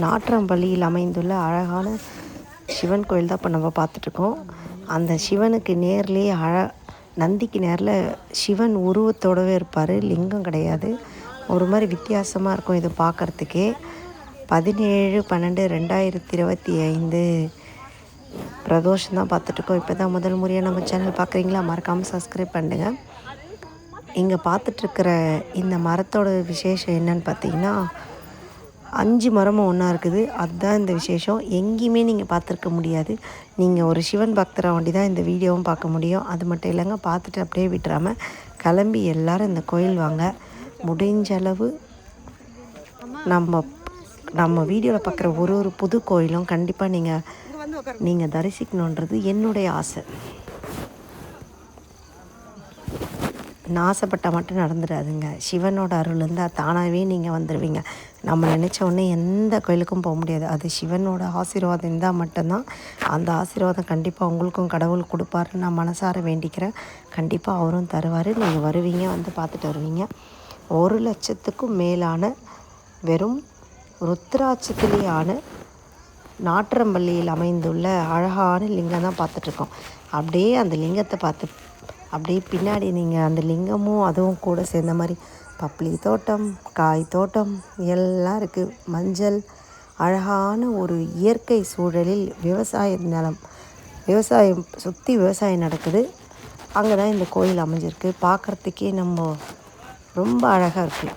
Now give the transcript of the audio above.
நாட்றம்பள்ளியில் அமைந்துள்ள அழகான சிவன் கோயில் தான் இப்போ நம்ம பார்த்துட்ருக்கோம். அந்த சிவனுக்கு நேர்லேயே நந்திக்கு நேரில் சிவன் உருவத்தோடவே இருப்பார், லிங்கம் கிடையாது. ஒரு மாதிரி வித்தியாசமாக இருக்கும் இது பார்க்குறதுக்கே. 17/12/2025 பிரதோஷம் தான் பார்த்துட்ருக்கோம். இப்போ தான் முதல் முறையாக நம்ம சேனல் பார்க்குறீங்களா? மறக்காமல் சப்ஸ்கிரைப் பண்ணுங்க. இங்கே பார்த்துட்ருக்கிற இந்த மரத்தோட விசேஷம் என்னன்னு பார்த்தீங்கன்னா, 5 மரமும் ஒன்றா இருக்குது. அதுதான் இந்த விசேஷம். எங்கேயுமே நீங்கள் பார்த்துருக்க முடியாது. நீங்கள் ஒரு சிவன் பக்தரை வேண்டி தான் இந்த வீடியோவும் பார்க்க முடியும். அது மட்டும் இல்லைங்க, பார்த்துட்டு அப்படியே விட்டுறாமல் கிளம்பி எல்லோரும் இந்த கோயில் வாங்க. முடிஞ்ச அளவு நம்ம வீடியோவில் பார்க்குற ஒரு புது கோயிலும் கண்டிப்பாக நீங்கள் தரிசிக்கணுன்றது என்னுடைய ஆசை. நான் ஆசைப்பட்டால் மட்டும் நடந்துடாதுங்க. சிவனோட அருள் இருந்தால் தானாகவே நீங்கள் வந்துடுவீங்க. நம்ம நினச்ச உடனே எந்த கோயிலுக்கும் போக முடியாது. அது சிவனோட ஆசீர்வாதம் இருந்தால் மட்டும்தான். அந்த ஆசீர்வாதம் கண்டிப்பாக உங்களுக்கும் கடவுள் கொடுப்பாருன்னு நான் மனசார வேண்டிக்கிறேன். கண்டிப்பாக அவரும் தருவார். நீங்கள் வருவீங்க, வந்து பார்த்துட்டு வருவீங்க. 1,00,000க்கும் மேலான வெறும் ருத்ராட்சத்திலேயான நாட்றம்பள்ளியில் அமைந்துள்ள அழகான லிங்கம் தான் பார்த்துட்ருக்கோம். அப்படியே அந்த லிங்கத்தை பார்த்து அப்படியே பின்னாடி நீங்கள் அந்த லிங்கமும் அதுவும் கூட சேர்ந்த மாதிரி பப்ளி தோட்டம், காய் தோட்டம் எல்லாம் இருக்குது. மஞ்சள், அழகான ஒரு இயற்கை சூழலில் விவசாயம் சுற்றி விவசாயம் நடக்குது. அங்கே தான் இந்த கோயில் அமைஞ்சிருக்கு. பார்க்குறதுக்கே ரொம்ப அழகாக இருக்குது.